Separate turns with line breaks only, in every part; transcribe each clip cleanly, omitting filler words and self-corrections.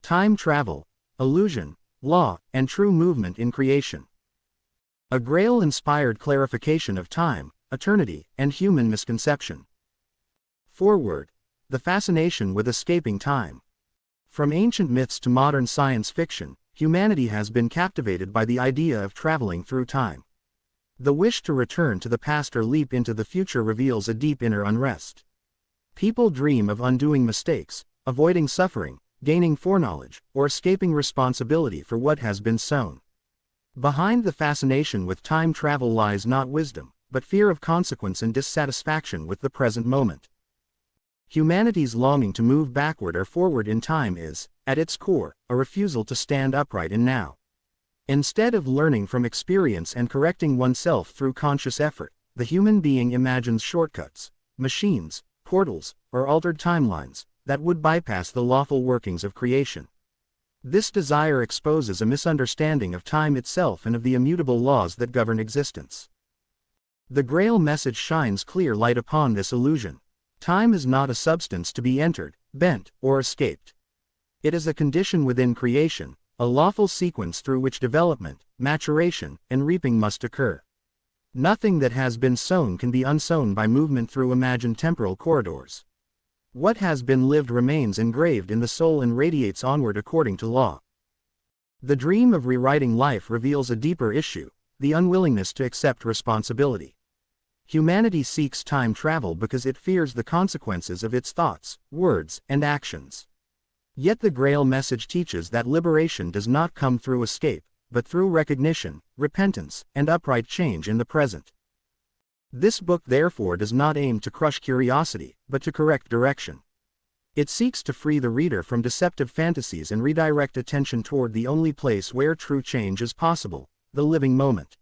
time travel, illusion, law, and true movement in creation. A Grail-inspired clarification of time, eternity, and human misconception. Foreword. The fascination with escaping time. From ancient myths to modern science fiction, humanity has been captivated by the idea of traveling through time. The wish to return to the past or leap into the future reveals a deep inner unrest. People dream of undoing mistakes, avoiding suffering, gaining foreknowledge, or escaping responsibility for what has been sown. Behind the fascination with time travel lies not wisdom, but fear of consequence and dissatisfaction with the present moment. Humanity's longing to move backward or forward in time is, at its core, a refusal to stand upright in now. Instead of learning from experience and correcting oneself through conscious effort, the human being imagines shortcuts, machines, portals, or altered timelines that would bypass the lawful workings of creation. This desire exposes a misunderstanding of time itself and of the immutable laws that govern existence. The Grail Message shines clear light upon this illusion. Time is not a substance to be entered, bent, or escaped. It is a condition within creation, a lawful sequence through which development, maturation, and reaping must occur. Nothing that has been sown can be unsown by movement through imagined temporal corridors. What has been lived remains engraved in the soul and radiates onward according to law. The dream of rewriting life reveals a deeper issue, the unwillingness to accept responsibility. Humanity seeks time travel because it fears the consequences of its thoughts, words, and actions. Yet the Grail Message teaches that liberation does not come through escape, but through recognition, repentance, and upright change in the present. This book therefore does not aim to crush curiosity, but to correct direction. It seeks to free the reader from deceptive fantasies and redirect attention toward the only place where true change is possible, the living moment.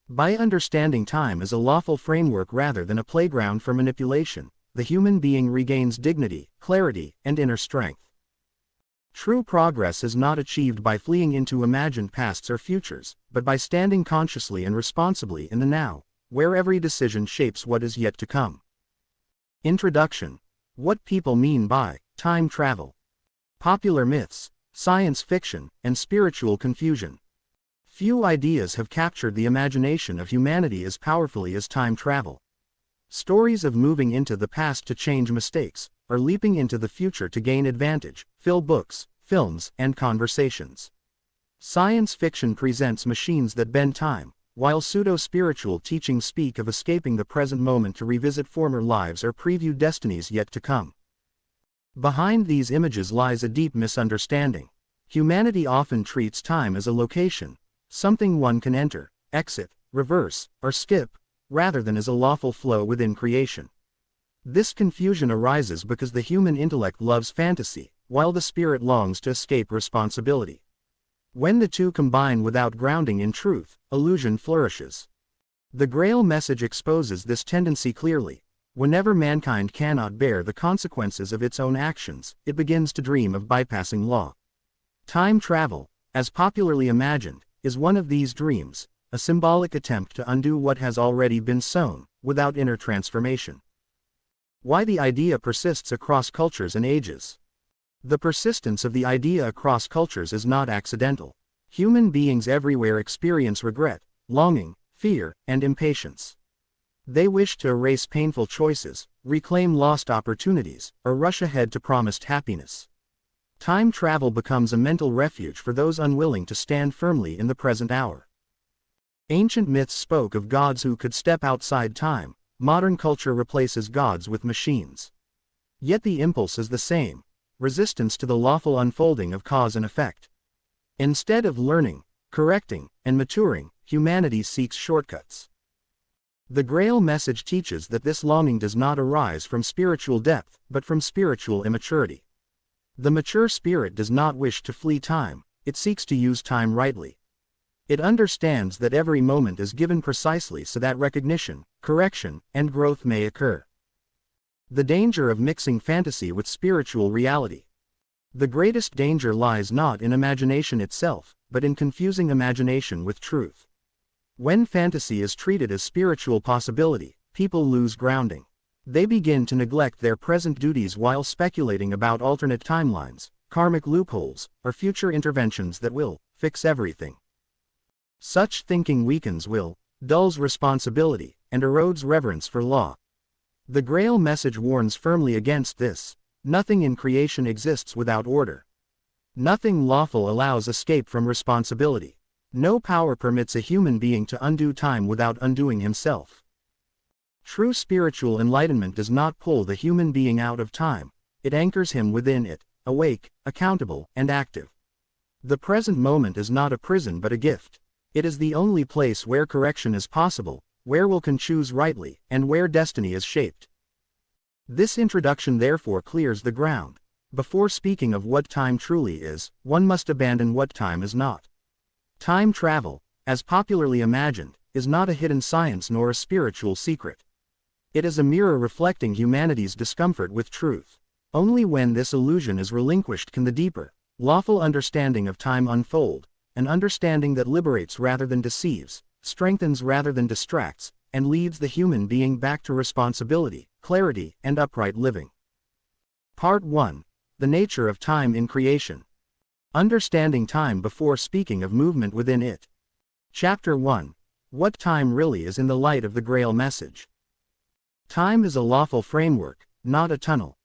By understanding time as a lawful framework rather than a playground for manipulation, the human being regains dignity, clarity, and inner strength. True progress is not achieved by fleeing into imagined pasts or futures, but by standing consciously and responsibly in the now, where every decision shapes what is yet to come. Introduction. What people mean by time travel. Popular myths, science fiction, and spiritual confusion. Few ideas have captured the imagination of humanity as powerfully as time travel. Stories of moving into the past to change mistakes, or leaping into the future to gain advantage, fill books, films, and conversations. Science fiction presents machines that bend time, while pseudo-spiritual teachings speak of escaping the present moment to revisit former lives or preview destinies yet to come. Behind these images lies a deep misunderstanding. Humanity often treats time as a location, something one can enter, exit, reverse, or skip, rather than as a lawful flow within creation. This confusion arises because the human intellect loves fantasy, while the spirit longs to escape responsibility. When the two combine without grounding in truth, illusion flourishes. The Grail Message exposes this tendency clearly. Whenever mankind cannot bear the consequences of its own actions, it begins to dream of bypassing law. Time travel, as popularly imagined, is one of these dreams, a symbolic attempt to undo what has already been sown, without inner transformation. Why the idea persists across cultures and ages. The persistence of the idea across cultures is not accidental. Human beings everywhere experience regret, longing, fear, and impatience. They wish to erase painful choices, reclaim lost opportunities, or rush ahead to promised happiness. Time travel becomes a mental refuge for those unwilling to stand firmly in the present hour. Ancient myths spoke of gods who could step outside time. Modern culture replaces gods with machines. Yet the impulse is the same: resistance to the lawful unfolding of cause and effect. Instead of learning, correcting, and maturing, humanity seeks shortcuts. The Grail Message teaches that this longing does not arise from spiritual depth, but from spiritual immaturity. The mature spirit does not wish to flee time, it seeks to use time rightly. It understands that every moment is given precisely so that recognition, correction, and growth may occur. The danger of mixing fantasy with spiritual reality. The greatest danger lies not in imagination itself, but in confusing imagination with truth. When fantasy is treated as spiritual possibility, people lose grounding. They begin to neglect their present duties while speculating about alternate timelines, karmic loopholes, or future interventions that will fix everything. Such thinking weakens will, dulls responsibility, and erodes reverence for law. The Grail Message warns firmly against this. Nothing in creation exists without order. Nothing lawful allows escape from responsibility. No power permits a human being to undo time without undoing himself. True spiritual enlightenment does not pull the human being out of time, it anchors him within it, awake, accountable, and active. The present moment is not a prison but a gift. It is the only place where correction is possible, where will can choose rightly, and where destiny is shaped. This introduction therefore clears the ground. Before speaking of what time truly is, one must abandon what time is not. Time travel, as popularly imagined, is not a hidden science nor a spiritual secret. It is a mirror reflecting humanity's discomfort with truth. Only when this illusion is relinquished can the deeper, lawful understanding of time unfold, an understanding that liberates rather than deceives, strengthens rather than distracts, and leads the human being back to responsibility, clarity, and upright living. Part 1. The nature of time in creation. Understanding time before speaking of movement within it. Chapter 1. What time really is in the light of the Grail Message. Time is a lawful framework, not a tunnel.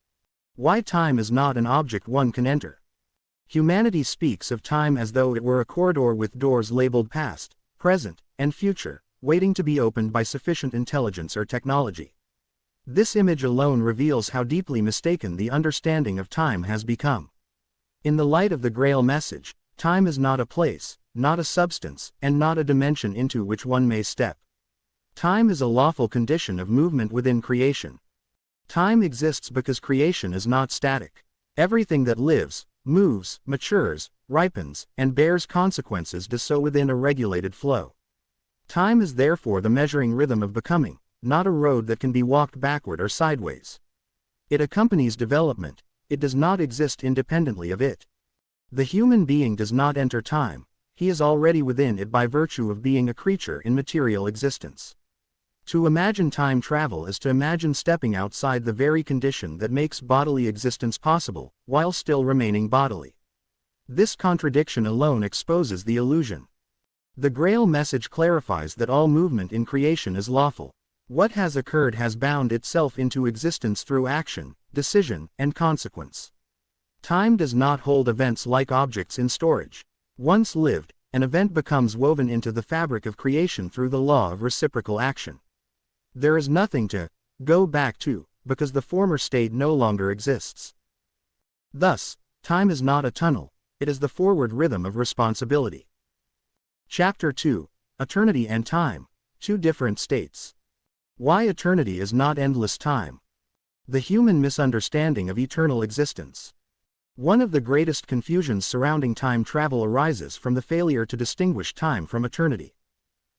Why time is not an object one can enter. Humanity speaks of time as though it were a corridor with doors labeled past, present, and future, waiting to be opened by sufficient intelligence or technology. This image alone reveals how deeply mistaken the understanding of time has become. In the light of the Grail Message, time is not a place, not a substance, and not a dimension into which one may step. Time is a lawful condition of movement within creation. Time exists because creation is not static. Everything that lives, moves, matures, ripens, and bears consequences does so within a regulated flow. Time is therefore the measuring rhythm of becoming, not a road that can be walked backward or sideways. It accompanies development, it does not exist independently of it. The human being does not enter time, he is already within it by virtue of being a creature in material existence. To imagine time travel is to imagine stepping outside the very condition that makes bodily existence possible, while still remaining bodily. This contradiction alone exposes the illusion. The Grail Message clarifies that all movement in creation is lawful. What has occurred has bound itself into existence through action, decision, and consequence. Time does not hold events like objects in storage. Once lived, an event becomes woven into the fabric of creation through the law of reciprocal action. There is nothing to go back to, because the former state no longer exists. Thus, time is not a tunnel, it is the forward rhythm of responsibility. Chapter 2. Eternity and Time, Two Different States. Why eternity is not endless time. The human misunderstanding of eternal existence. One of the greatest confusions surrounding time travel arises from the failure to distinguish time from eternity.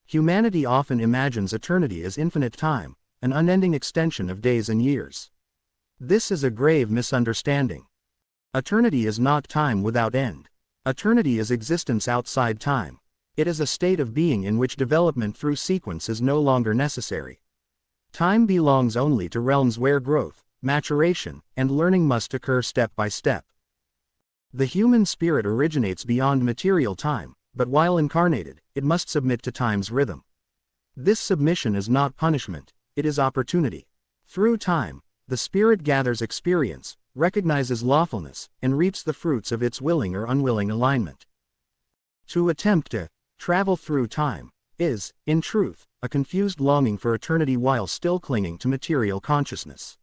Humanity often imagines eternity as infinite time, an unending extension of days and years. This is a grave misunderstanding. Eternity is not time without end. Eternity is existence outside time. It is a state of being in which development through sequence is no longer necessary. Time belongs only to realms where growth, maturation, and learning must occur step by step. The human spirit originates beyond material time, but while incarnated, it must submit to time's rhythm. This submission is not punishment, it is opportunity. Through time, the spirit gathers experience, recognizes lawfulness, and reaps the fruits of its willing or unwilling alignment. To attempt to travel through time is, in truth, a confused longing for eternity while still clinging to material consciousness.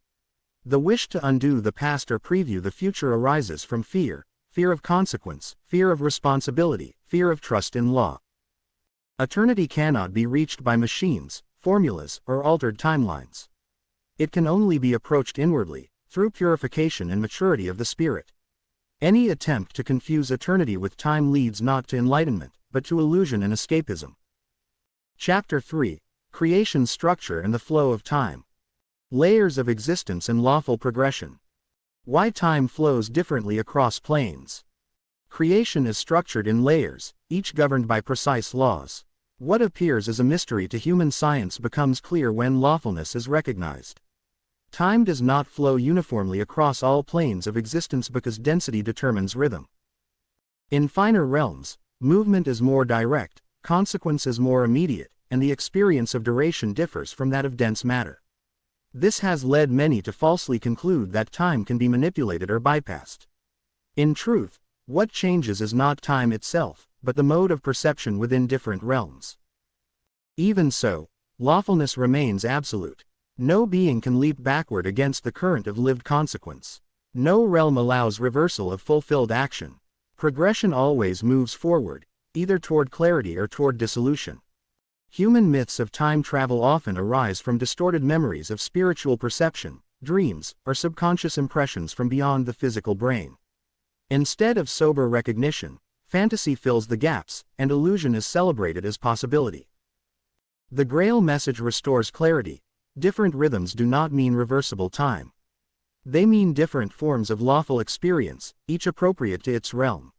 The wish to undo the past or preview the future arises from fear, fear of consequence, fear of responsibility, fear of trust in law. Eternity cannot be reached by machines, formulas, or altered timelines. It can only be approached inwardly, through purification and maturity of the spirit. Any attempt to confuse eternity with time leads not to enlightenment, but to illusion and escapism. Chapter 3. Creation Structure and the Flow of Time. Layers of Existence and Lawful Progression. Why time flows differently across planes. Creation is structured in layers, each governed by precise laws. What appears as a mystery to human science becomes clear when lawfulness is recognized. Time does not flow uniformly across all planes of existence because density determines rhythm. In finer realms, movement is more direct, consequence is more immediate, and the experience of duration differs from that of dense matter. This has led many to falsely conclude that time can be manipulated or bypassed. In truth, what changes is not time itself, but the mode of perception within different realms. Even so, lawfulness remains absolute. No being can leap backward against the current of lived consequence. No realm allows reversal of fulfilled action. Progression always moves forward, either toward clarity or toward dissolution. Human myths of time travel often arise from distorted memories of spiritual perception, dreams, or subconscious impressions from beyond the physical brain. Instead of sober recognition, fantasy fills the gaps, and illusion is celebrated as possibility. The Grail Message restores clarity. Different rhythms do not mean reversible time. They mean different forms of lawful experience, each appropriate to its realm.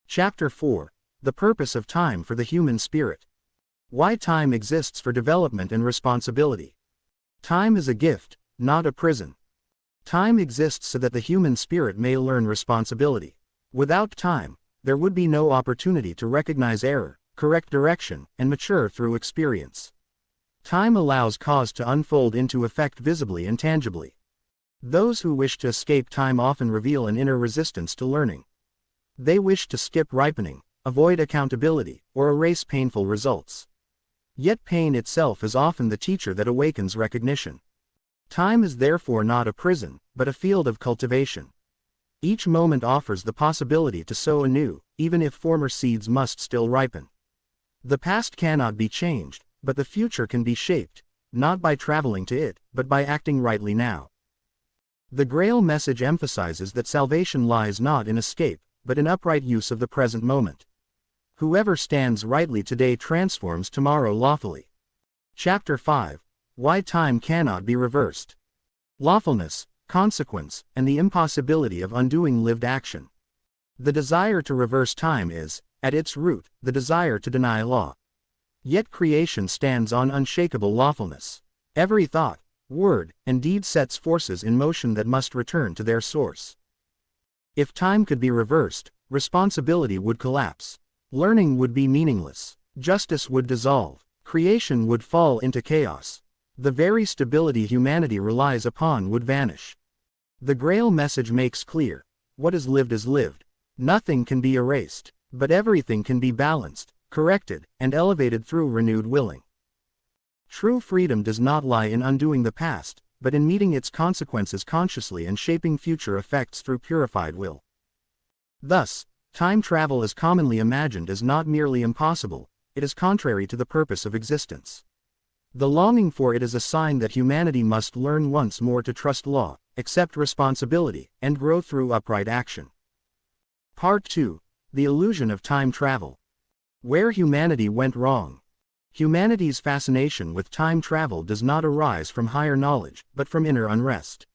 Chapter 4. The Purpose of Time for the Human Spirit. Why time exists for development and responsibility. Time is a gift, not a prison. Time exists so that the human spirit may learn responsibility. Without time, there would be no opportunity to recognize error, correct direction, and mature through experience. Time allows cause to unfold into effect visibly and tangibly. Those who wish to escape time often reveal an inner resistance to learning. They wish to skip ripening, avoid accountability, or erase painful results. Yet pain itself is often the teacher that awakens recognition. Time is therefore not a prison, but a field of cultivation. Each moment offers the possibility to sow anew, even if former seeds must still ripen. The past cannot be changed, but the future can be shaped, not by traveling to it, but by acting rightly now. The Grail Message emphasizes that salvation lies not in escape, but in upright use of the present moment. Whoever stands rightly today transforms tomorrow lawfully. Chapter 5. Why Time Cannot Be Reversed. Lawfulness, consequence, and the impossibility of undoing lived action. The desire to reverse time is, at its root, the desire to deny law. Yet creation stands on unshakable lawfulness. Every thought, word, and deed sets forces in motion that must return to their source. If time could be reversed, responsibility would collapse. Learning would be meaningless. Justice would dissolve. Creation would fall into chaos. The very stability humanity relies upon would vanish. The Grail Message makes clear, what is lived. Nothing can be erased, but everything can be balanced, corrected, and elevated through renewed willing. True freedom does not lie in undoing the past, but in meeting its consequences consciously and shaping future effects through purified will. Thus, time travel is commonly imagined as not merely impossible, it is contrary to the purpose of existence. The longing for it is a sign that humanity must learn once more to trust law, accept responsibility, and grow through upright action. Part 2. The Illusion of Time Travel. Where humanity went wrong. Humanity's fascination with time travel does not arise from higher knowledge, but from inner unrest.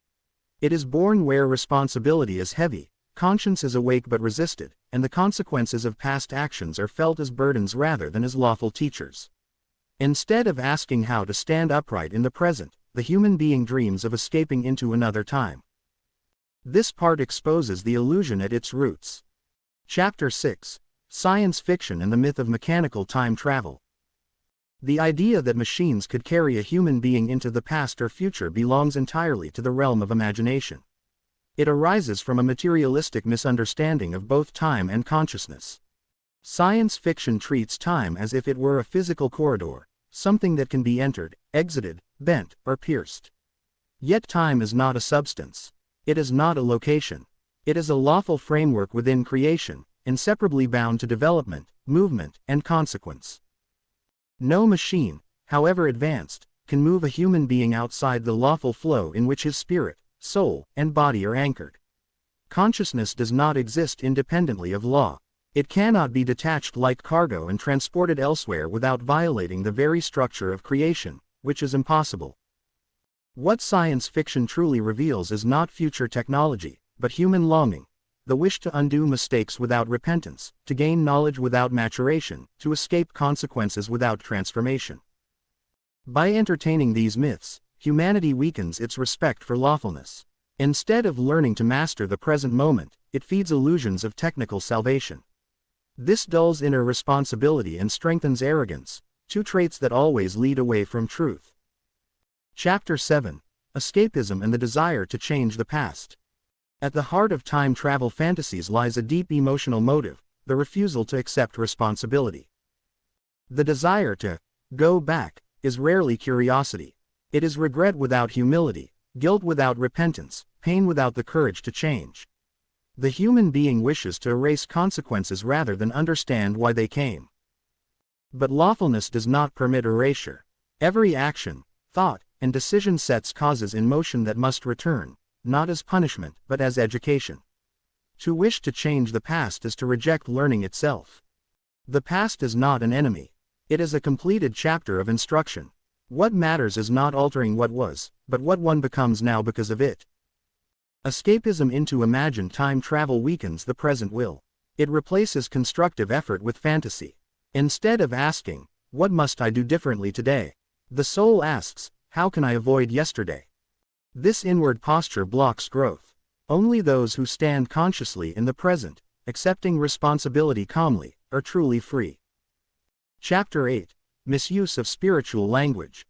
It is born where responsibility is heavy, conscience is awake but resisted, and the consequences of past actions are felt as burdens rather than as lawful teachers. Instead of asking how to stand upright in the present, the human being dreams of escaping into another time. This part exposes the illusion at its roots. Chapter 6. Science Fiction and the Myth of Mechanical Time Travel. The idea that machines could carry a human being into the past or future belongs entirely to the realm of imagination. It arises from a materialistic misunderstanding of both time and consciousness. Science fiction treats time as if it were a physical corridor, something that can be entered, exited, bent, or pierced. Yet time is not a substance. It is not a location. It is a lawful framework within creation, inseparably bound to development, movement, and consequence. No machine, however advanced, can move a human being outside the lawful flow in which his spirit, soul, and body are anchored. Consciousness does not exist independently of law. It cannot be detached like cargo and transported elsewhere without violating the very structure of creation, which is impossible. What science fiction truly reveals is not future technology, but human longing, the wish to undo mistakes without repentance, to gain knowledge without maturation, to escape consequences without transformation. By entertaining these myths, humanity weakens its respect for lawfulness. Instead of learning to master the present moment, it feeds illusions of technical salvation. This dulls inner responsibility and strengthens arrogance, two traits that always lead away from truth. Chapter 7. Escapism and the desire to change the past. At the heart of time travel fantasies lies a deep emotional motive, the refusal to accept responsibility. The desire to go back is rarely curiosity. It is regret without humility, guilt without repentance, pain without the courage to change. The human being wishes to erase consequences rather than understand why they came. But lawfulness does not permit erasure. Every action, thought, and decision sets causes in motion that must return, not as punishment but as education. To wish to change the past is to reject learning itself. The past is not an enemy. It is a completed chapter of instruction. What matters is not altering what was, but what one becomes now because of it. Escapism into imagined time travel weakens the present will. It replaces constructive effort with fantasy. Instead of asking, "What must I do differently today?" the soul asks, "How can I avoid yesterday?" This inward posture blocks growth. Only those who stand consciously in the present, accepting responsibility calmly, are truly free. Chapter 8. Misuse of spiritual language.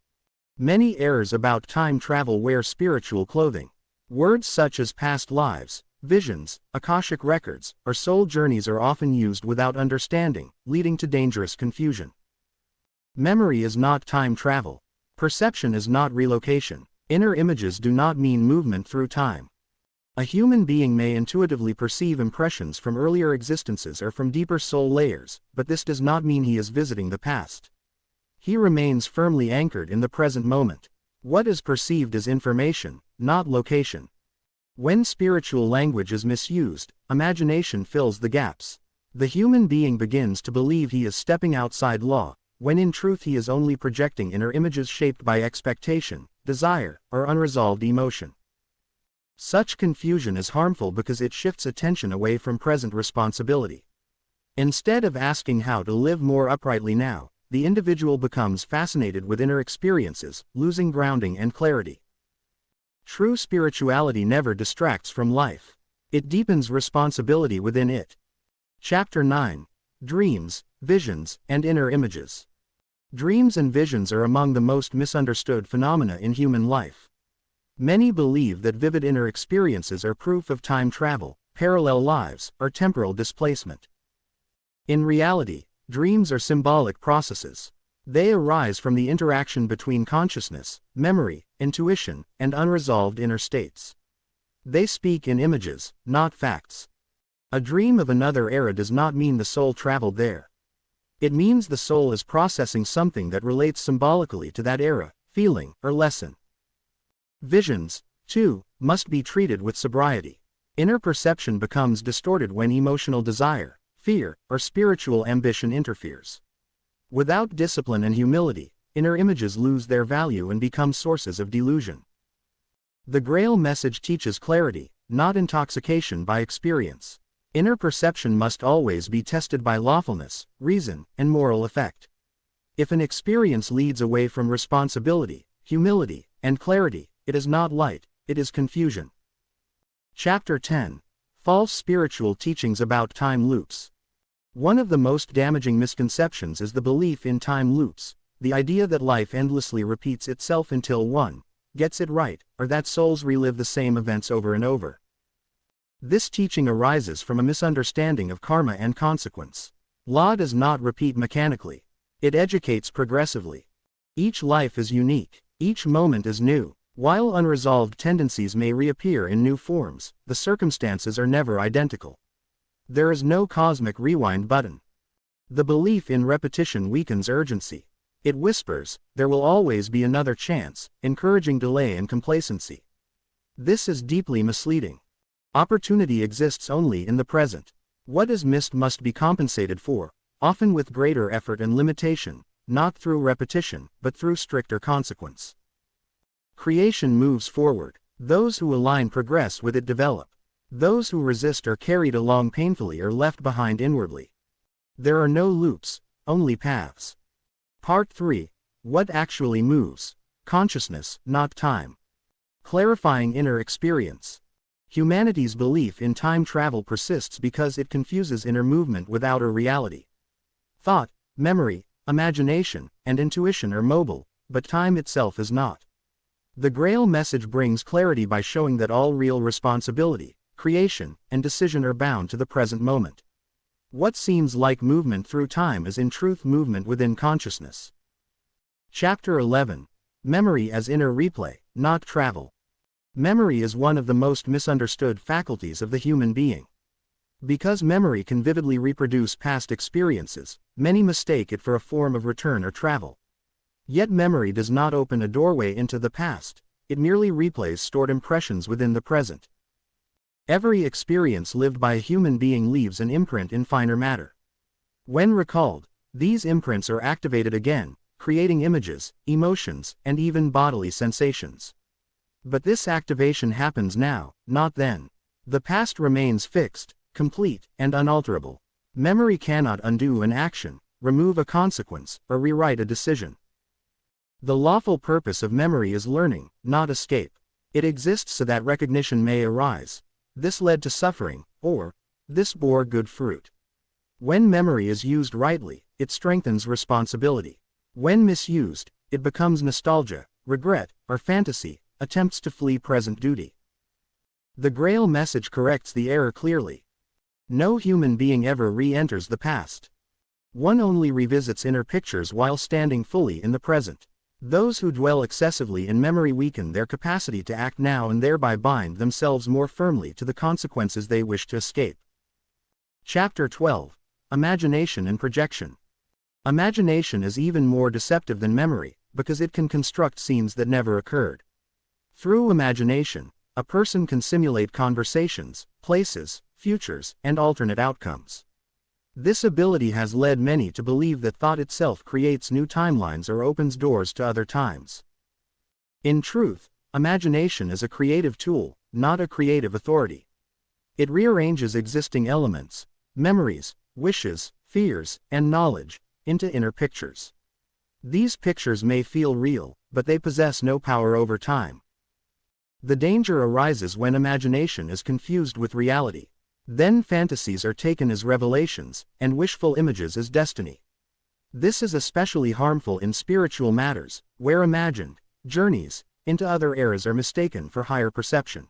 Many errors about time travel wear spiritual clothing. Words such as past lives, visions, Akashic records, or soul journeys are often used without understanding, leading to dangerous confusion. Memory is not time travel. Perception is not relocation. Inner images do not mean movement through time. A human being may intuitively perceive impressions from earlier existences or from deeper soul layers, but this does not mean he is visiting the past. He remains firmly anchored in the present moment. What is perceived is information, not location. When spiritual language is misused, imagination fills the gaps. The human being begins to believe he is stepping outside law, when in truth he is only projecting inner images shaped by expectation, desire, or unresolved emotion. Such confusion is harmful because it shifts attention away from present responsibility. Instead of asking how to live more uprightly now, the individual becomes fascinated with inner experiences, losing grounding and clarity. True spirituality never distracts from life. It deepens responsibility within it. Chapter 9. Dreams, Visions, and Inner Images. Dreams and visions are among the most misunderstood phenomena in human life. Many believe that vivid inner experiences are proof of time travel, parallel lives, or temporal displacement. In reality, dreams are symbolic processes. They arise from the interaction between consciousness, memory, intuition, and unresolved inner states. They speak in images, not facts. A dream of another era does not mean the soul traveled there. It means the soul is processing something that relates symbolically to that era, feeling, or lesson. Visions, too, must be treated with sobriety. Inner perception becomes distorted when emotional desire, fear, or spiritual ambition interferes. Without discipline and humility, inner images lose their value and become sources of delusion. The Grail Message teaches clarity, not intoxication by experience. Inner perception must always be tested by lawfulness, reason, and moral effect. If an experience leads away from responsibility, humility, and clarity, it is not light, it is confusion. Chapter 10. False spiritual teachings about time loops. One of the most damaging misconceptions is the belief in time loops, the idea that life endlessly repeats itself until one gets it right, or that souls relive the same events over and over. This teaching arises from a misunderstanding of karma and consequence. Law does not repeat mechanically. It educates progressively. Each life is unique. Each moment is new. While unresolved tendencies may reappear in new forms, the circumstances are never identical. There is no cosmic rewind button. The belief in repetition weakens urgency. It whispers, "There will always be another chance," encouraging delay and complacency. This is deeply misleading. Opportunity exists only in the present. What is missed must be compensated for, often with greater effort and limitation, not through repetition, but through stricter consequence. Creation moves forward. Those who align progress with it develop. Those who resist are carried along painfully or left behind inwardly. There are no loops, only paths. Part 3. What actually moves? consciousness, not time. Clarifying inner experience. Humanity's belief in time travel persists because it confuses inner movement with outer reality. Thought, memory, imagination, and intuition are mobile, but time itself is not. The Grail message brings clarity by showing that all real responsibility, creation, and decision are bound to the present moment. What seems like movement through time is in truth movement within consciousness. Chapter 11. Memory as inner replay, not travel. Memory is one of the most misunderstood faculties of the human being. Because memory can vividly reproduce past experiences, many mistake it for a form of return or travel. Yet memory does not open a doorway into the past, it merely replays stored impressions within the present. Every experience lived by a human being leaves an imprint in finer matter. When recalled, these imprints are activated again, creating images, emotions, and even bodily sensations. But this activation happens now, not then. The past remains fixed, complete, and unalterable. Memory cannot undo an action, remove a consequence, or rewrite a decision. The lawful purpose of memory is learning, not escape. It exists so that recognition may arise. This led to suffering, or, this bore good fruit. When memory is used rightly, it strengthens responsibility. When misused, it becomes nostalgia, regret, or fantasy, attempts to flee present duty. The Grail message corrects the error clearly. No human being ever re-enters the past. One only revisits inner pictures while standing fully in the present. Those who dwell excessively in memory weaken their capacity to act now and thereby bind themselves more firmly to the consequences they wish to escape. Chapter 12. Imagination and Projection. Imagination is even more deceptive than memory, because it can construct scenes that never occurred. Through imagination, a person can simulate conversations, places, futures, and alternate outcomes. This ability has led many to believe that thought itself creates new timelines or opens doors to other times. In truth, imagination is a creative tool, not a creative authority. It rearranges existing elements, memories, wishes, fears, and knowledge, into inner pictures. These pictures may feel real, but they possess no power over time. The danger arises when imagination is confused with reality. Then fantasies are taken as revelations, and wishful images as destiny. This is especially harmful in spiritual matters, where imagined journeys into other eras are mistaken for higher perception.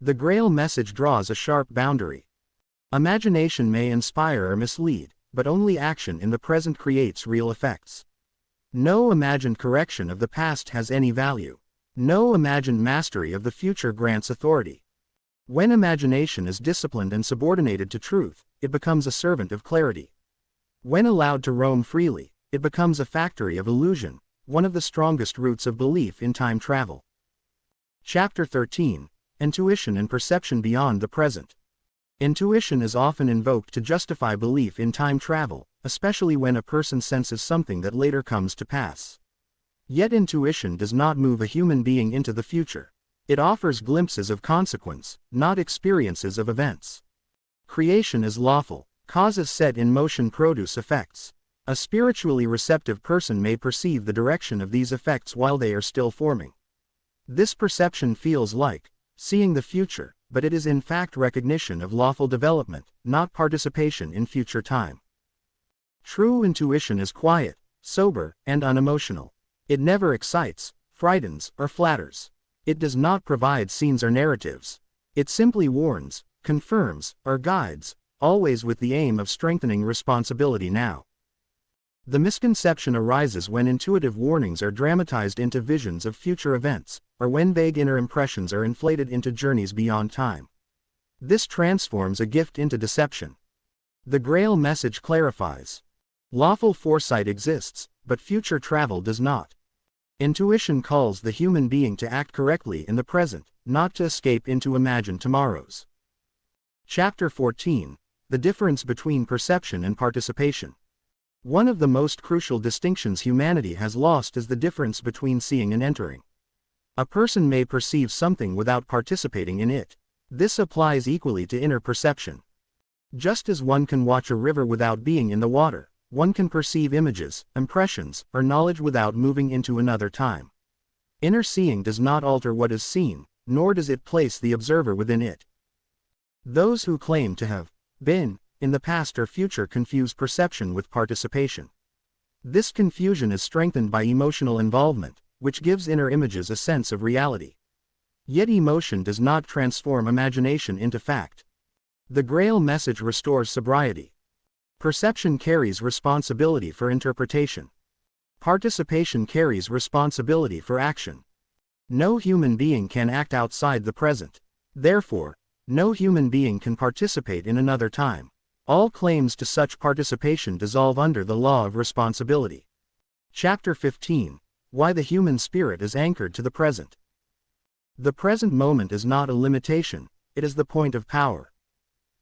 The Grail message draws a sharp boundary. Imagination may inspire or mislead, but only action in the present creates real effects. No imagined correction of the past has any value. No imagined mastery of the future grants authority. When imagination is disciplined and subordinated to truth, it becomes a servant of clarity. When allowed to roam freely, it becomes a factory of illusion, one of the strongest roots of belief in time travel. Chapter 13. Intuition and Perception Beyond the Present. Intuition is often invoked to justify belief in time travel, especially when a person senses something that later comes to pass. Yet intuition does not move a human being into the future. It offers glimpses of consequence, not experiences of events. Creation is lawful. Causes set in motion produce effects. A spiritually receptive person may perceive the direction of these effects while they are still forming. This perception feels like seeing the future, but it is in fact recognition of lawful development, not participation in future time. True intuition is quiet, sober, and unemotional. It never excites, frightens, or flatters. It does not provide scenes or narratives. It simply warns, confirms, or guides, always with the aim of strengthening responsibility now. The misconception arises when intuitive warnings are dramatized into visions of future events, or when vague inner impressions are inflated into journeys beyond time. This transforms a gift into deception. The Grail message clarifies. Lawful foresight exists, but future travel does not. Intuition calls the human being to act correctly in the present, not to escape into imagined tomorrows. Chapter 14. The Difference Between Perception and Participation. One of the most crucial distinctions humanity has lost is the difference between seeing and entering. A person may perceive something without participating in it. This applies equally to inner perception. Just as one can watch a river without being in the water, one can perceive images, impressions, or knowledge without moving into another time. Inner seeing does not alter what is seen, nor does it place the observer within it. Those who claim to have been in the past or future confuse perception with participation. This confusion is strengthened by emotional involvement, which gives inner images a sense of reality. Yet emotion does not transform imagination into fact. The Grail Message restores sobriety. Perception carries responsibility for interpretation. Participation carries responsibility for action. No human being can act outside the present. Therefore, no human being can participate in another time. All claims to such participation dissolve under the law of responsibility. Chapter 15. Why the human spirit is anchored to the present. The present moment is not a limitation, it is the point of power.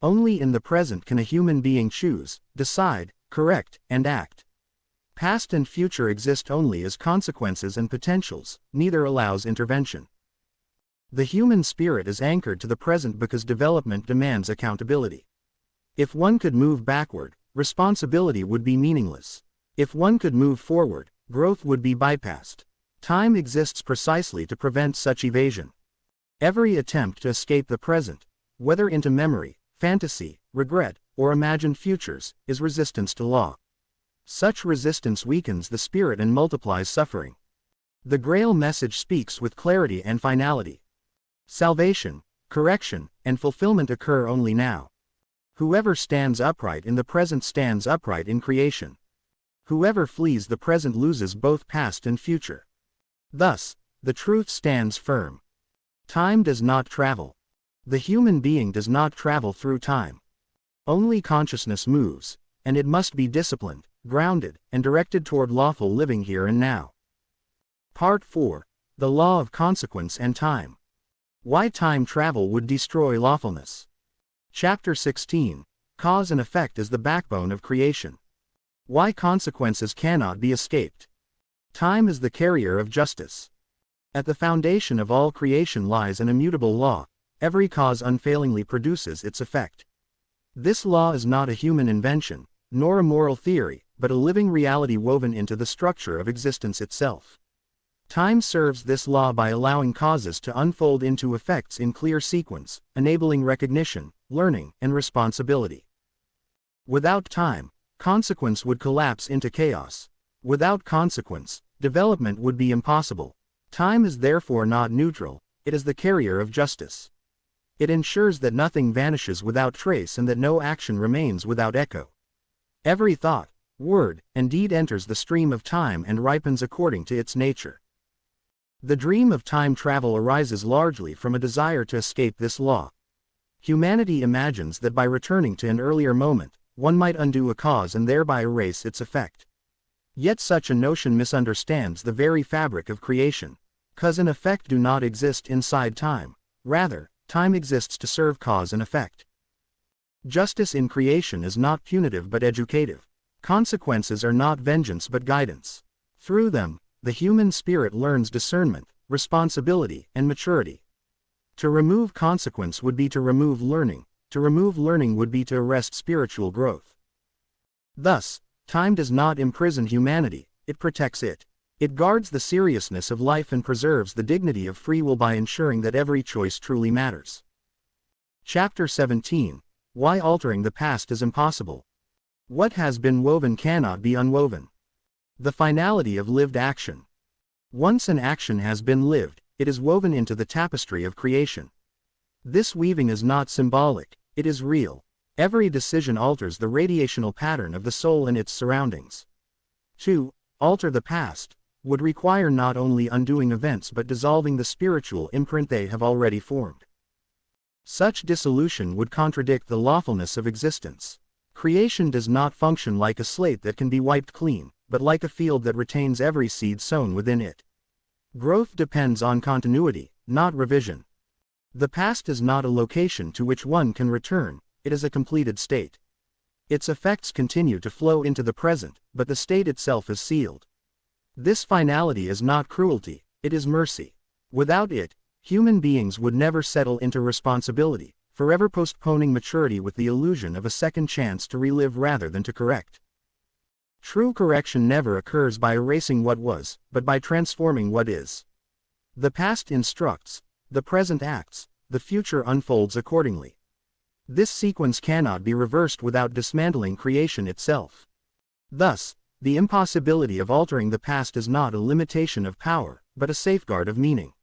Only in the present can a human being choose, decide, correct, and act. Past and future exist only as consequences and potentials, neither allows intervention. The human spirit is anchored to the present because development demands accountability. If one could move backward, responsibility would be meaningless. If one could move forward, growth would be bypassed. Time exists precisely to prevent such evasion. Every attempt to escape the present, whether into memory, fantasy, regret, or imagined futures, is resistance to law. Such resistance weakens the spirit and multiplies suffering. The Grail Message speaks with clarity and finality. Salvation, correction, and fulfillment occur only now. Whoever stands upright in the present stands upright in creation. Whoever flees the present loses both past and future. Thus, the truth stands firm. Time does not travel. The human being does not travel through time. Only consciousness moves, and it must be disciplined, grounded, and directed toward lawful living here and now. Part 4. The Law of Consequence and Time. Why time travel would destroy lawfulness. Chapter 16. Cause and effect is the backbone of creation. Why consequences cannot be escaped. Time is the carrier of justice. At the foundation of all creation lies an immutable law. Every cause unfailingly produces its effect. This law is not a human invention, nor a moral theory, but a living reality woven into the structure of existence itself. Time serves this law by allowing causes to unfold into effects in clear sequence, enabling recognition, learning, and responsibility. Without time, consequence would collapse into chaos. Without consequence, development would be impossible. Time is therefore not neutral, it is the carrier of justice. It ensures that nothing vanishes without trace and that no action remains without echo. Every thought, word, and deed enters the stream of time and ripens according to its nature. The dream of time travel arises largely from a desire to escape this law. Humanity imagines that by returning to an earlier moment, one might undo a cause and thereby erase its effect. Yet such a notion misunderstands the very fabric of creation. Cause and effect do not exist inside time. Rather, time exists to serve cause and effect. Justice in creation is not punitive but educative. Consequences are not vengeance but guidance. Through them, the human spirit learns discernment, responsibility, and maturity. To remove consequence would be to remove learning. To remove learning would be to arrest spiritual growth. Thus, time does not imprison humanity, it protects it. It guards the seriousness of life and preserves the dignity of free will by ensuring that every choice truly matters. Chapter 17. Why altering the past is impossible. What has been woven cannot be unwoven. The finality of lived action. Once an action has been lived, it is woven into the tapestry of creation. This weaving is not symbolic, it is real. Every decision alters the radiational pattern of the soul and its surroundings. To alter the past would require not only undoing events but dissolving the spiritual imprint they have already formed. Such dissolution would contradict the lawfulness of existence. Creation does not function like a slate that can be wiped clean, but like a field that retains every seed sown within it. Growth depends on continuity, not revision. The past is not a location to which one can return, it is a completed state. Its effects continue to flow into the present, but the state itself is sealed. This finality is not cruelty, it is mercy. Without it, human beings would never settle into responsibility, forever postponing maturity with the illusion of a second chance to relive rather than to correct. True correction never occurs by erasing what was, but by transforming what is. The past instructs, the present acts, the future unfolds accordingly. This sequence cannot be reversed without dismantling creation itself. Thus, the impossibility of altering the past is not a limitation of power, but a safeguard of meaning.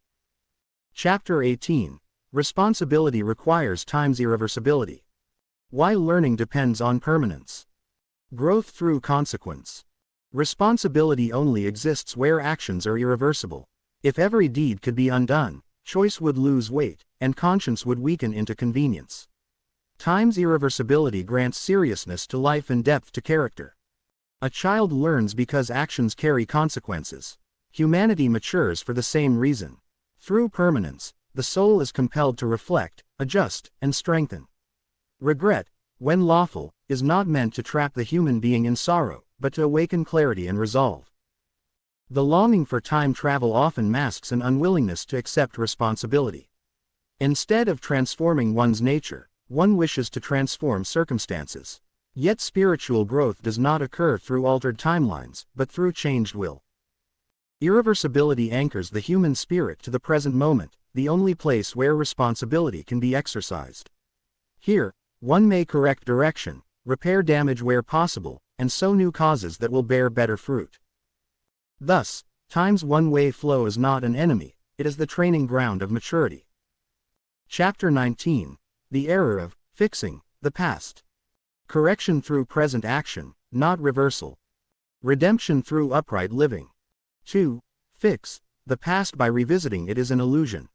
Chapter 18. Responsibility requires time's irreversibility. Why learning depends on permanence. Growth through consequence. Responsibility only exists where actions are irreversible. If every deed could be undone, choice would lose weight, and conscience would weaken into convenience. Time's irreversibility grants seriousness to life and depth to character. A child learns because actions carry consequences. Humanity matures for the same reason. Through permanence, the soul is compelled to reflect, adjust, and strengthen. Regret, when lawful, is not meant to trap the human being in sorrow, but to awaken clarity and resolve. The longing for time travel often masks an unwillingness to accept responsibility. Instead of transforming one's nature, one wishes to transform circumstances. Yet spiritual growth does not occur through altered timelines, but through changed will. Irreversibility anchors the human spirit to the present moment, the only place where responsibility can be exercised. Here, one may correct direction, repair damage where possible, and sow new causes that will bear better fruit. Thus, time's one-way flow is not an enemy, it is the training ground of maturity. Chapter 19. The error of fixing the past. Correction through present action, not reversal. Redemption through upright living. 2. Fix the past by revisiting it is an illusion.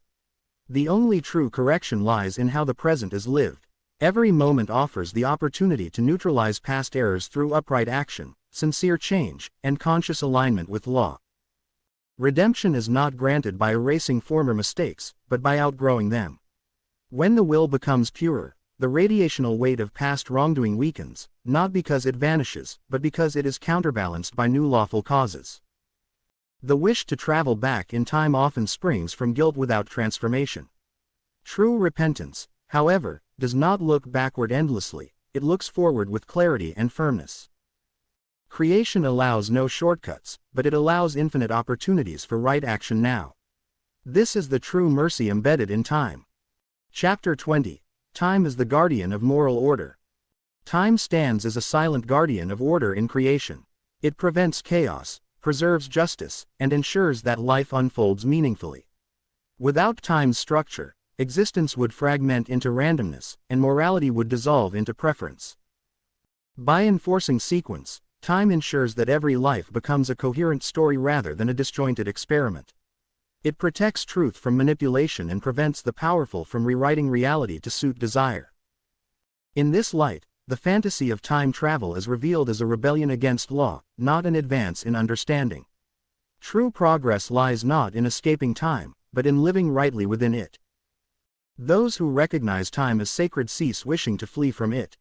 The only true correction lies in how the present is lived. Every moment offers the opportunity to neutralize past errors through upright action, sincere change, and conscious alignment with law. Redemption is not granted by erasing former mistakes, but by outgrowing them. When the will becomes purer, the radiational weight of past wrongdoing weakens, not because it vanishes, but because it is counterbalanced by new lawful causes. The wish to travel back in time often springs from guilt without transformation. True repentance, however, does not look backward endlessly, it looks forward with clarity and firmness. Creation allows no shortcuts, but it allows infinite opportunities for right action now. This is the true mercy embedded in time. Chapter 20. Time is the guardian of moral order. Time stands as a silent guardian of order in creation. It prevents chaos, preserves justice, and ensures that life unfolds meaningfully. Without time's structure, existence would fragment into randomness, and morality would dissolve into preference. By enforcing sequence, time ensures that every life becomes a coherent story rather than a disjointed experiment. It protects truth from manipulation and prevents the powerful from rewriting reality to suit desire. In this light, the fantasy of time travel is revealed as a rebellion against law, not an advance in understanding. True progress lies not in escaping time, but in living rightly within it. Those who recognize time as sacred cease wishing to flee from it.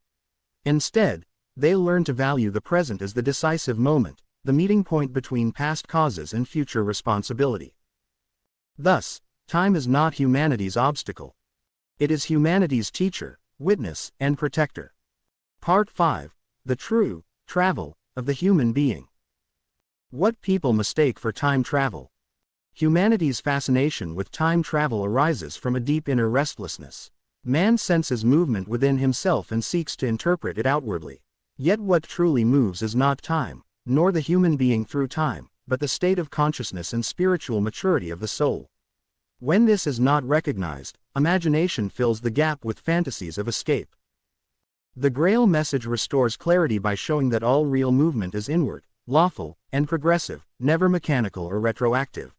Instead, they learn to value the present as the decisive moment, the meeting point between past causes and future responsibility. Thus, time is not humanity's obstacle. It is humanity's teacher, witness, and protector. Part 5. The True Travel of the Human Being. What people mistake for time travel. Humanity's fascination with time travel arises from a deep inner restlessness. Man senses movement within himself and seeks to interpret it outwardly. Yet what truly moves is not time, nor the human being through time, but the state of consciousness and spiritual maturity of the soul. When this is not recognized, imagination fills the gap with fantasies of escape. The Grail Message restores clarity by showing that all real movement is inward, lawful, and progressive, never mechanical or retroactive.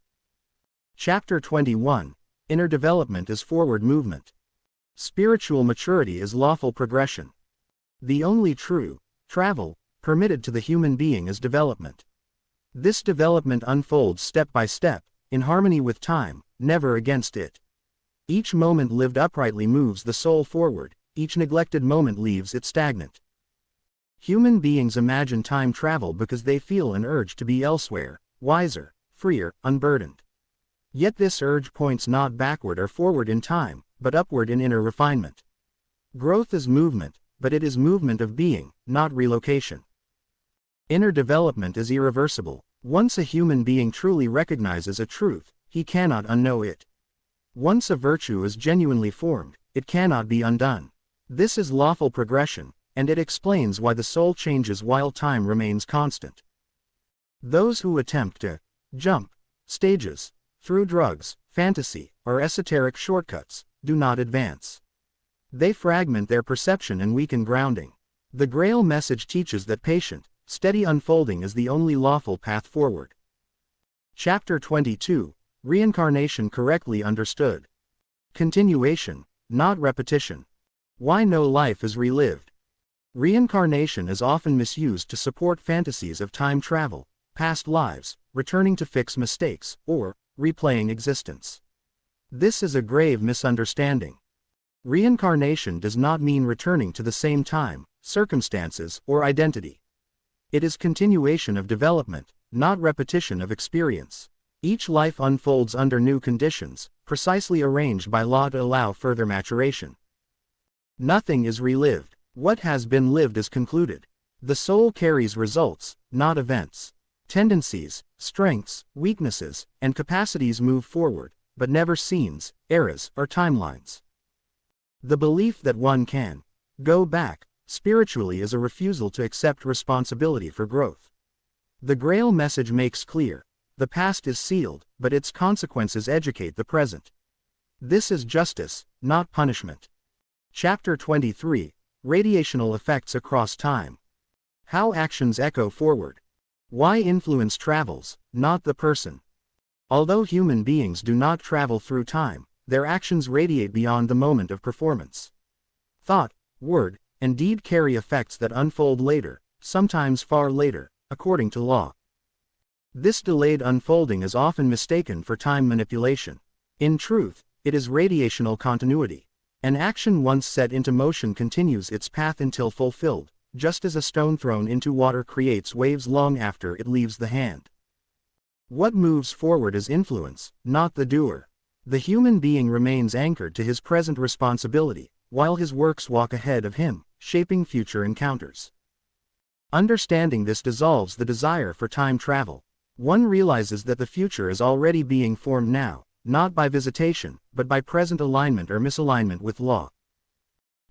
Chapter 21. Inner development is forward movement. Spiritual maturity is lawful progression. The only true travel permitted to the human being is development. This development unfolds step by step, in harmony with time, never against it. Each moment lived uprightly moves the soul forward, each neglected moment leaves it stagnant. Human beings imagine time travel because they feel an urge to be elsewhere, wiser, freer, unburdened. Yet this urge points not backward or forward in time, but upward in inner refinement. Growth is movement, but it is movement of being, not relocation. Inner development is irreversible. Once a human being truly recognizes a truth, he cannot unknow it. Once a virtue is genuinely formed, it cannot be undone. This is lawful progression, and it explains why the soul changes while time remains constant. Those who attempt to jump stages through drugs, fantasy, or esoteric shortcuts do not advance. They fragment their perception and weaken grounding. The Grail Message teaches that patient, steady unfolding is the only lawful path forward. Chapter 22, Reincarnation Correctly Understood. Continuation, not repetition. Why no life is relived. Reincarnation is often misused to support fantasies of time travel, past lives, returning to fix mistakes, or replaying existence. This is a grave misunderstanding. Reincarnation does not mean returning to the same time, circumstances, or identity. It is continuation of development, not repetition of experience. Each life unfolds under new conditions, precisely arranged by law to allow further maturation. Nothing is relived. What has been lived is concluded. The soul carries results, not events. Tendencies, strengths, weaknesses, and capacities move forward, but never scenes, eras, or timelines. The belief that one can go back spiritually is a refusal to accept responsibility for growth. The Grail Message makes clear, the past is sealed, but its consequences educate the present. This is justice, not punishment. Chapter 23, Radiational Effects Across Time. How actions echo forward. Why influence travels, not the person. Although human beings do not travel through time, their actions radiate beyond the moment of performance. Thought, word, and deed carry effects that unfold later, sometimes far later, according to law. This delayed unfolding is often mistaken for time manipulation. In truth, it is radiational continuity. An action once set into motion continues its path until fulfilled, just as a stone thrown into water creates waves long after it leaves the hand. What moves forward is influence, not the doer. The human being remains anchored to his present responsibility, while his works walk ahead of him, shaping future encounters. Understanding this dissolves the desire for time travel. One realizes that the future is already being formed now, not by visitation, but by present alignment or misalignment with law.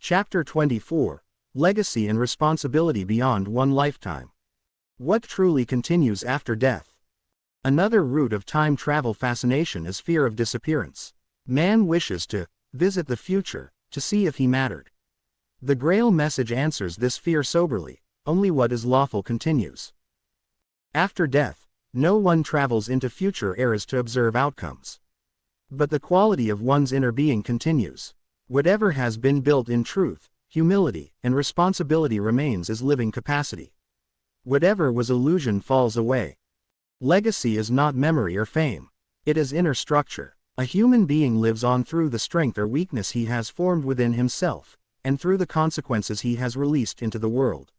Chapter 24, Legacy and Responsibility Beyond One Lifetime. What truly continues after death? Another root of time travel fascination is fear of disappearance. Man wishes to visit the future, to see if he mattered. The Grail Message answers this fear soberly, only what is lawful continues. After death, no one travels into future eras to observe outcomes. But the quality of one's inner being continues. Whatever has been built in truth, humility, and responsibility remains as living capacity. Whatever was illusion falls away. Legacy is not memory or fame. It is inner structure. A human being lives on through the strength or weakness he has formed within himself, and through the consequences he has released into the world.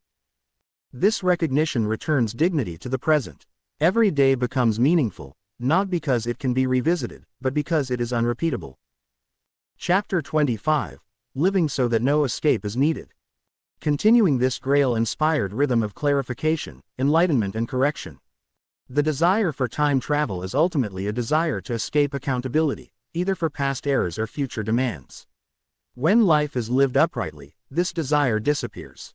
This recognition returns dignity to the present. Every day becomes meaningful, not because it can be revisited, but because it is unrepeatable. Chapter 25, Living so that no escape is needed. Continuing this Grail-inspired rhythm of clarification, enlightenment and correction. The desire for time travel is ultimately a desire to escape accountability, either for past errors or future demands. When life is lived uprightly, this desire disappears.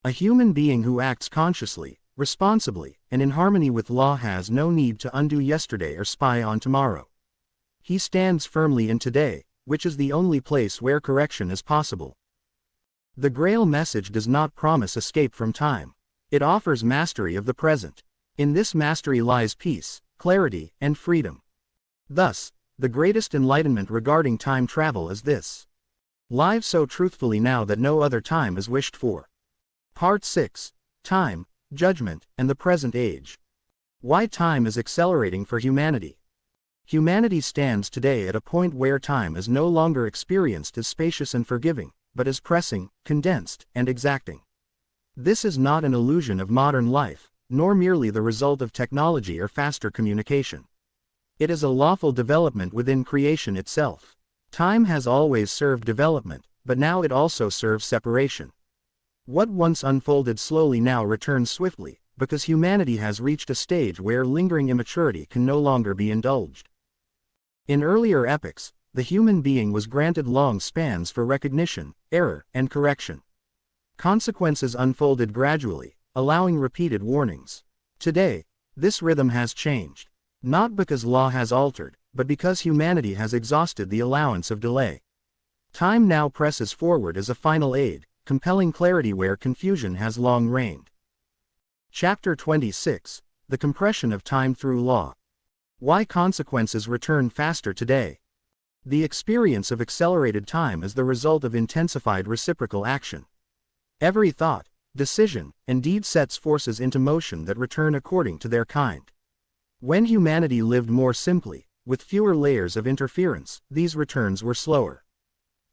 A human being who acts consciously, responsibly, and in harmony with law has no need to undo yesterday or spy on tomorrow. He stands firmly in today, which is the only place where correction is possible. The Grail Message does not promise escape from time. It offers mastery of the present. In this mastery lies peace, clarity, and freedom. Thus, the greatest enlightenment regarding time travel is this. Live so truthfully now that no other time is wished for. Part 6, Time, Judgment, and the Present Age. Why time is accelerating for humanity. Humanity stands today at a point where time is no longer experienced as spacious and forgiving, but as pressing, condensed, and exacting. This is not an illusion of modern life, nor merely the result of technology or faster communication. It is a lawful development within creation itself. Time has always served development, but now it also serves separation. What once unfolded slowly now returns swiftly, because humanity has reached a stage where lingering immaturity can no longer be indulged. In earlier epochs, the human being was granted long spans for recognition, error, and correction. Consequences unfolded gradually, allowing repeated warnings. Today, this rhythm has changed. Not because law has altered, but because humanity has exhausted the allowance of delay. Time now presses forward as a final aid, compelling clarity where confusion has long reigned. Chapter 26: The Compression of Time Through Law. Why consequences return faster today. The experience of accelerated time is the result of intensified reciprocal action. Every thought, decision, and deed sets forces into motion that return according to their kind. When humanity lived more simply, with fewer layers of interference, these returns were slower.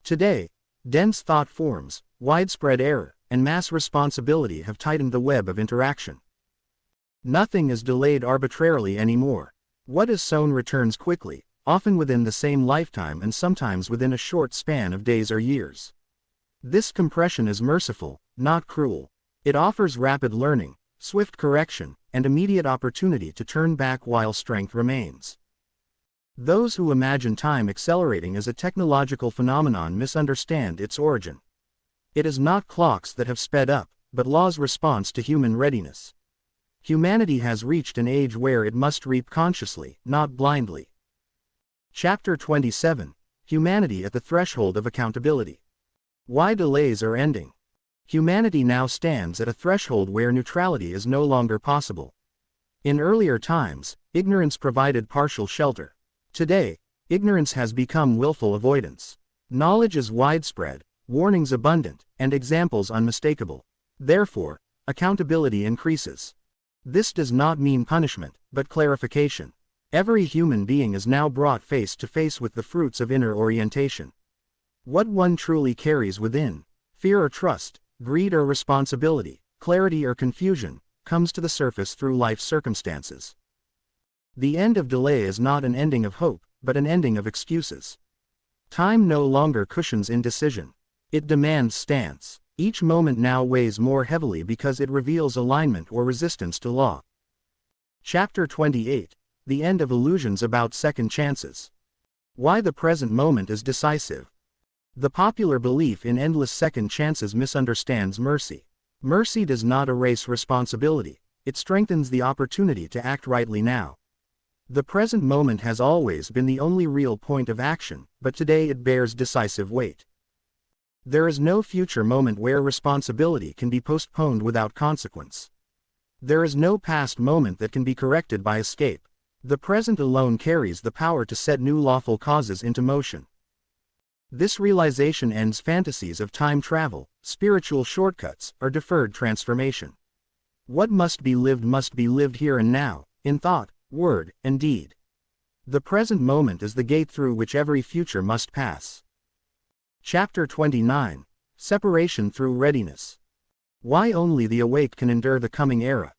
Today, dense thought forms, widespread error, and mass responsibility have tightened the web of interaction. Nothing is delayed arbitrarily anymore. What is sown returns quickly, often within the same lifetime and sometimes within a short span of days or years. This compression is merciful, not cruel. It offers rapid learning, swift correction, and immediate opportunity to turn back while strength remains. Those who imagine time accelerating as a technological phenomenon misunderstand its origin. It is not clocks that have sped up, but law's response to human readiness. Humanity has reached an age where it must reap consciously, not blindly. Chapter 27: Humanity at the Threshold of Accountability. Why delays are ending. Humanity now stands at a threshold where neutrality is no longer possible. In earlier times, ignorance provided partial shelter. Today, ignorance has become willful avoidance. Knowledge is widespread, warnings abundant, and examples unmistakable. Therefore, accountability increases. This does not mean punishment, but clarification. Every human being is now brought face to face with the fruits of inner orientation. What one truly carries within, fear or trust, greed or responsibility, clarity or confusion, comes to the surface through life's circumstances. The end of delay is not an ending of hope, but an ending of excuses. Time no longer cushions indecision. It demands stance. Each moment now weighs more heavily because it reveals alignment or resistance to law. Chapter 28: The End of Illusions About Second Chances. Why the present moment is decisive. The popular belief in endless second chances misunderstands mercy. Mercy does not erase responsibility, it strengthens the opportunity to act rightly now. The present moment has always been the only real point of action, but today it bears decisive weight. There is no future moment where responsibility can be postponed without consequence. There is no past moment that can be corrected by escape. The present alone carries the power to set new lawful causes into motion. This realization ends fantasies of time travel, spiritual shortcuts, or deferred transformation. What must be lived here and now, in thought, word, and deed. The present moment is the gate through which every future must pass. Chapter 29: Separation Through Readiness. Why only the awake can endure the coming era.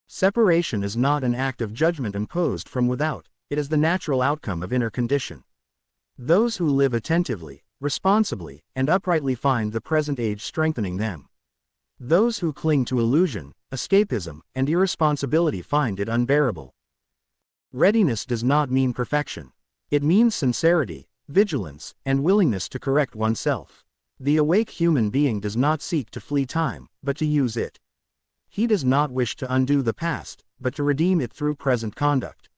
Separation is not an act of judgment imposed from without, it is the natural outcome of inner condition. Those who live attentively, responsibly, and uprightly find the present age strengthening them. Those who cling to illusion, escapism, and irresponsibility find it unbearable. Readiness does not mean perfection. It means sincerity, vigilance, and willingness to correct oneself. The awake human being does not seek to flee time, but to use it. He does not wish to undo the past, but to redeem it through present conduct.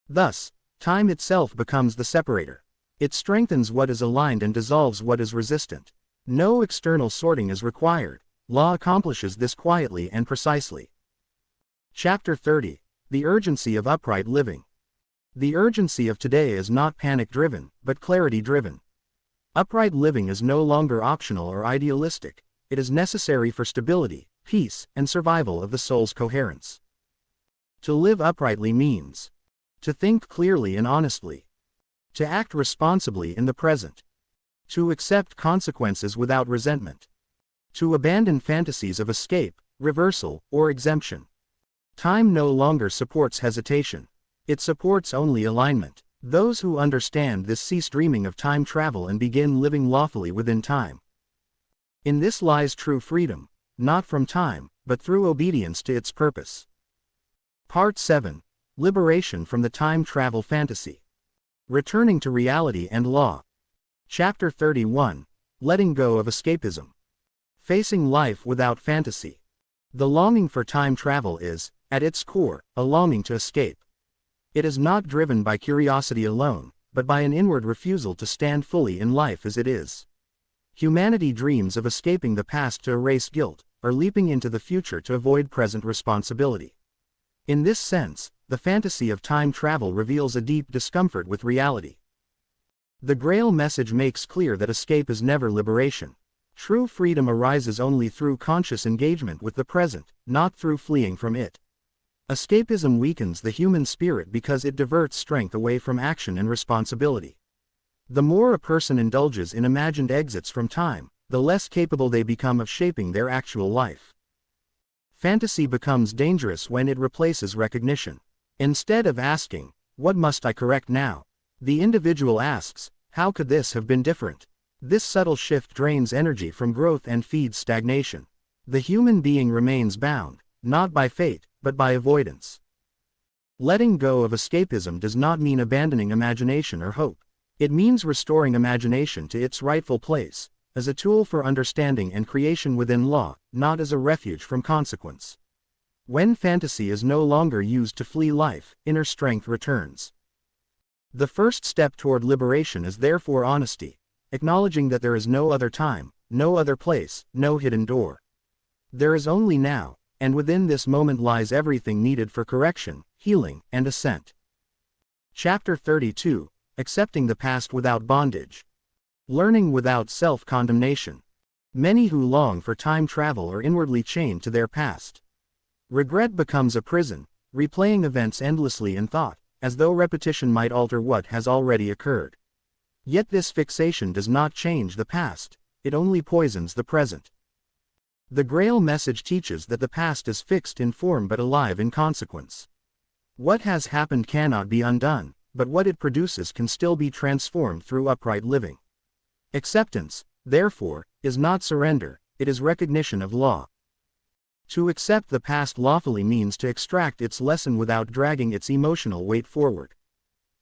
Thus, time itself becomes the separator. It strengthens what is aligned and dissolves what is resistant. No external sorting is required. Law accomplishes this quietly and precisely. Chapter 30: The Urgency of Upright Living. The urgency of today is not panic-driven, but clarity-driven. Upright living is no longer optional or idealistic, it is necessary for stability, peace, and survival of the soul's coherence. To live uprightly means to think clearly and honestly, to act responsibly in the present, to accept consequences without resentment, to abandon fantasies of escape, reversal, or exemption. Time no longer supports hesitation. It supports only alignment. Those who understand this cease dreaming of time travel and begin living lawfully within time. In this lies true freedom, not from time, but through obedience to its purpose. Part 7: Liberation from the Time Travel Fantasy. Returning to reality and law. Chapter 31. Letting go of escapism. Facing life without fantasy. The longing for time travel is, at its core, a longing to escape. It is not driven by curiosity alone, but by an inward refusal to stand fully in life as it is. Humanity dreams of escaping the past to erase guilt, or leaping into the future to avoid present responsibility. In this sense, the fantasy of time travel reveals a deep discomfort with reality. The Grail Message makes clear that escape is never liberation. True freedom arises only through conscious engagement with the present, not through fleeing from it. Escapism weakens the human spirit because it diverts strength away from action and responsibility. The more a person indulges in imagined exits from time, the less capable they become of shaping their actual life. Fantasy becomes dangerous when it replaces recognition. Instead of asking, "What must I correct now?" the individual asks, "How could this have been different?" This subtle shift drains energy from growth and feeds stagnation. The human being remains bound, not by fate, but by avoidance. Letting go of escapism does not mean abandoning imagination or hope. It means restoring imagination to its rightful place, as a tool for understanding and creation within law, not as a refuge from consequence. When fantasy is no longer used to flee life, inner strength returns. The first step toward liberation is therefore honesty, acknowledging that there is no other time, no other place, no hidden door. There is only now, and within this moment lies everything needed for correction, healing, and ascent. Chapter 32. Accepting the past without bondage. Learning without self-condemnation. Many who long for time travel are inwardly chained to their past. Regret becomes a prison, replaying events endlessly in thought, as though repetition might alter what has already occurred. Yet this fixation does not change the past, it only poisons the present. The Grail Message teaches that the past is fixed in form but alive in consequence. What has happened cannot be undone, but what it produces can still be transformed through upright living. Acceptance, therefore, is not surrender, it is recognition of law. To accept the past lawfully means to extract its lesson without dragging its emotional weight forward.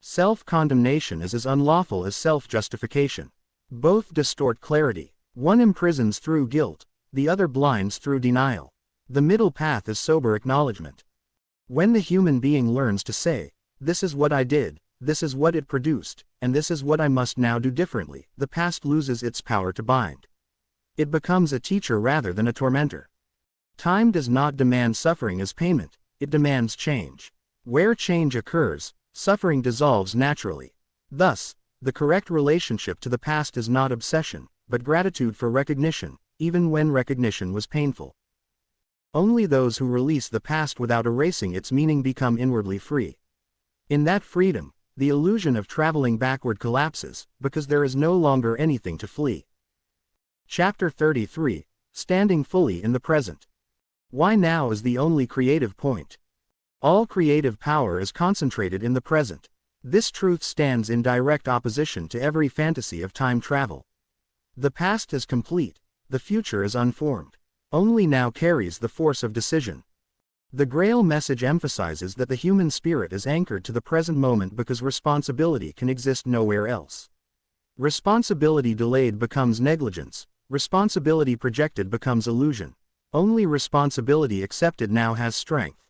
Self-condemnation is as unlawful as self-justification. Both distort clarity. One imprisons through guilt, the other blinds through denial. The middle path is sober acknowledgement. When the human being learns to say, "This is what I did, this is what it produced, and this is what I must now do differently," the past loses its power to bind. It becomes a teacher rather than a tormentor. Time does not demand suffering as payment, it demands change. Where change occurs, suffering dissolves naturally. Thus, the correct relationship to the past is not obsession, but gratitude for recognition, even when recognition was painful. Only those who release the past without erasing its meaning become inwardly free. In that freedom, the illusion of traveling backward collapses, because there is no longer anything to flee. Chapter 33. Standing fully in the present. Why now is the only creative point. All creative power is concentrated in the present. This truth stands in direct opposition to every fantasy of time travel. The past is complete, the future is unformed. Only now carries the force of decision. The Grail Message emphasizes that the human spirit is anchored to the present moment because responsibility can exist nowhere else. Responsibility delayed becomes negligence, responsibility projected becomes illusion. Only responsibility accepted now has strength.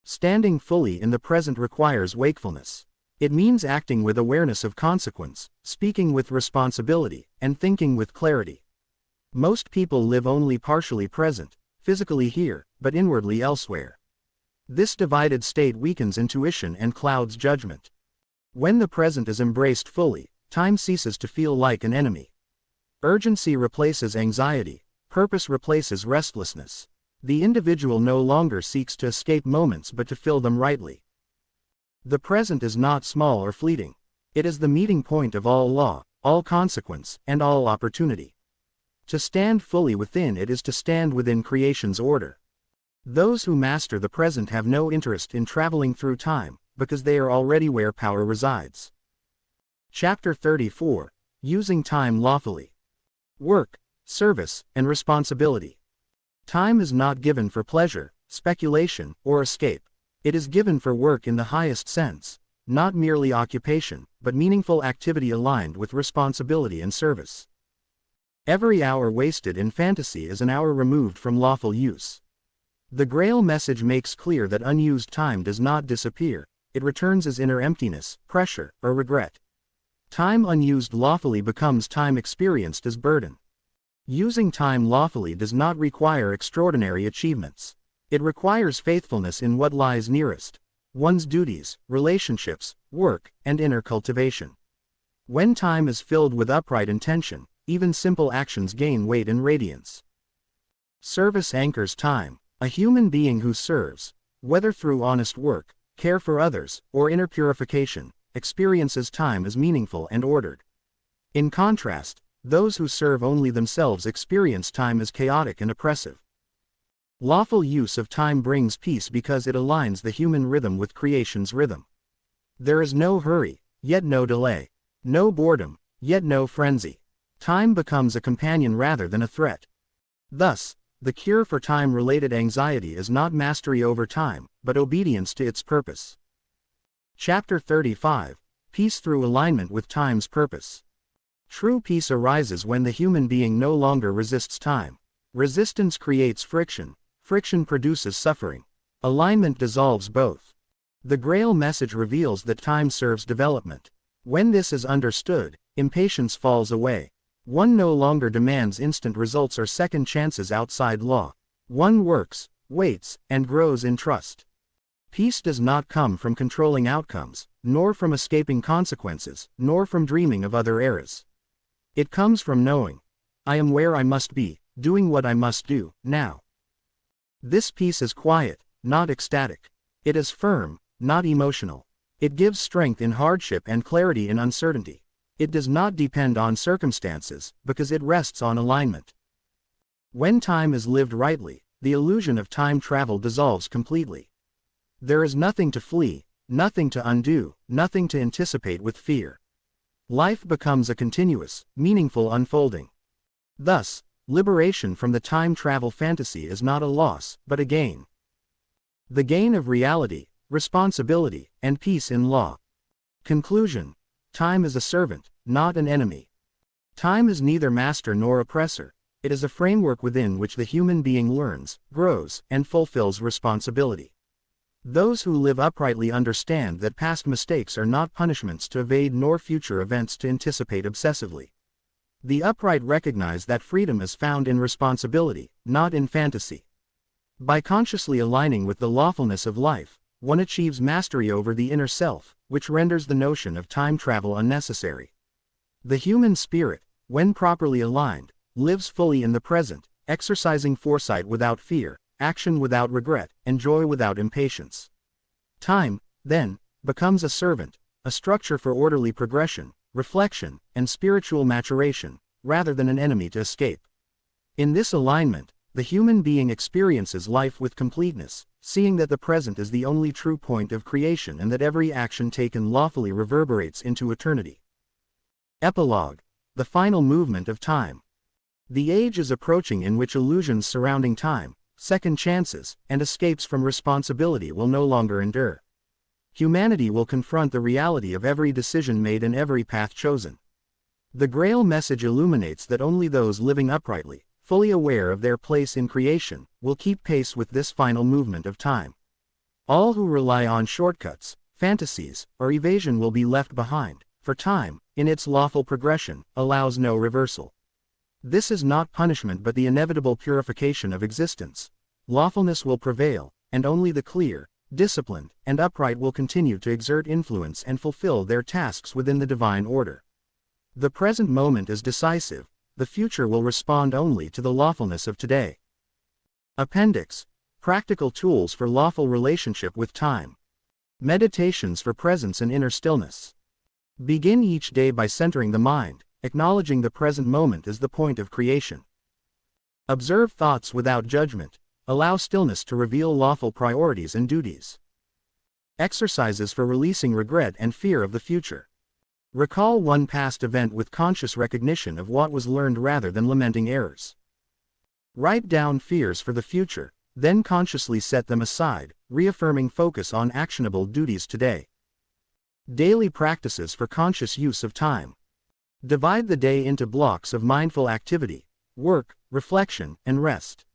Standing fully in the present requires wakefulness. It means acting with awareness of consequence, speaking with responsibility, and thinking with clarity. Most people live only partially present, physically here, but inwardly elsewhere. This divided state weakens intuition and clouds judgment. When the present is embraced fully, time ceases to feel like an enemy. Urgency replaces anxiety, purpose replaces restlessness. The individual no longer seeks to escape moments but to fill them rightly. The present is not small or fleeting. It is the meeting point of all law, all consequence, and all opportunity. To stand fully within it is to stand within creation's order. Those who master the present have no interest in traveling through time, because they are already where power resides. Chapter 34. Using time lawfully. Work, service, and responsibility. Time is not given for pleasure, speculation, or escape. It is given for work in the highest sense, not merely occupation, but meaningful activity aligned with responsibility and service. Every hour wasted in fantasy is an hour removed from lawful use. The Grail Message makes clear that unused time does not disappear, it returns as inner emptiness, pressure, or regret. Time unused lawfully becomes time experienced as burden. Using time lawfully does not require extraordinary achievements. It requires faithfulness in what lies nearest: one's duties, relationships, work, and inner cultivation. When time is filled with upright intention, even simple actions gain weight and radiance. Service anchors time. A human being who serves, whether through honest work, care for others, or inner purification, experiences time as meaningful and ordered. In contrast, those who serve only themselves experience time as chaotic and oppressive. Lawful use of time brings peace because it aligns the human rhythm with creation's rhythm. There is no hurry, yet no delay. No boredom, yet no frenzy. Time becomes a companion rather than a threat. Thus, the cure for time-related anxiety is not mastery over time, but obedience to its purpose. Chapter 35. Peace through alignment with time's purpose. True peace arises when the human being no longer resists time. Resistance creates friction. Friction produces suffering. Alignment dissolves both. The Grail Message reveals that time serves development. When this is understood, impatience falls away. One no longer demands instant results or second chances outside law. One works, waits, and grows in trust. Peace does not come from controlling outcomes, nor from escaping consequences, nor from dreaming of other eras. It comes from knowing, I am where I must be, doing what I must do, now. This peace is quiet, not ecstatic. It is firm, not emotional. It gives strength in hardship and clarity in uncertainty. It does not depend on circumstances, because it rests on alignment. When time is lived rightly, the illusion of time travel dissolves completely. There is nothing to flee, nothing to undo, nothing to anticipate with fear. Life becomes a continuous, meaningful unfolding. Thus, liberation from the time travel fantasy is not a loss, but a gain. The gain of reality, responsibility, and peace in law. Conclusion. Time is a servant, not an enemy. Time is neither master nor oppressor. It is a framework within which the human being learns, grows, and fulfills responsibility. Those who live uprightly understand that past mistakes are not punishments to evade nor future events to anticipate obsessively. The upright recognize that freedom is found in responsibility, not in fantasy. By consciously aligning with the lawfulness of life, one achieves mastery over the inner self, which renders the notion of time travel unnecessary. The human spirit, when properly aligned, lives fully in the present, exercising foresight without fear, action without regret, and joy without impatience. Time, then, becomes a servant, a structure for orderly progression, reflection, and spiritual maturation, rather than an enemy to escape. In this alignment, the human being experiences life with completeness, seeing that the present is the only true point of creation and that every action taken lawfully reverberates into eternity. Epilogue. The final movement of time. The age is approaching in which illusions surrounding time, second chances, and escapes from responsibility will no longer endure. Humanity will confront the reality of every decision made and every path chosen. The Grail Message illuminates that only those living uprightly, fully aware of their place in creation, will keep pace with this final movement of time. All who rely on shortcuts, fantasies, or evasion will be left behind, for time, in its lawful progression, allows no reversal. This is not punishment but the inevitable purification of existence. Lawfulness will prevail, and only the clear, disciplined, and upright will continue to exert influence and fulfill their tasks within the divine order. The present moment is decisive. The future will respond only to the lawfulness of today. Appendix. Practical tools for lawful relationship with time. Meditations for presence and inner stillness. Begin each day by centering the mind, acknowledging the present moment as the point of creation. Observe thoughts without judgment. Allow stillness to reveal lawful priorities and duties. Exercises for releasing regret and fear of the future. Recall one past event with conscious recognition of what was learned rather than lamenting errors. Write down fears for the future, then consciously set them aside, reaffirming focus on actionable duties today. Daily practices for conscious use of time. Divide the day into blocks of mindful activity, work, reflection, and rest.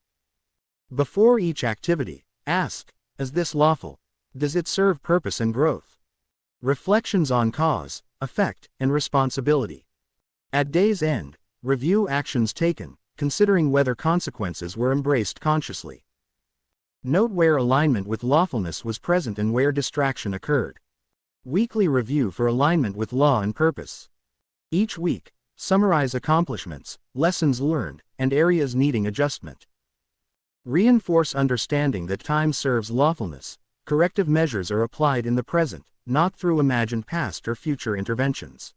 Before each activity, ask, is this lawful? Does it serve purpose and growth? Reflections on cause, effect, and responsibility. At day's end, review actions taken, considering whether consequences were embraced consciously. Note where alignment with lawfulness was present and where distraction occurred. Weekly review for alignment with law and purpose. Each week, summarize accomplishments, lessons learned, and areas needing adjustment. Reinforce understanding that time serves lawfulness. Corrective measures are applied in the present, not through imagined past or future interventions.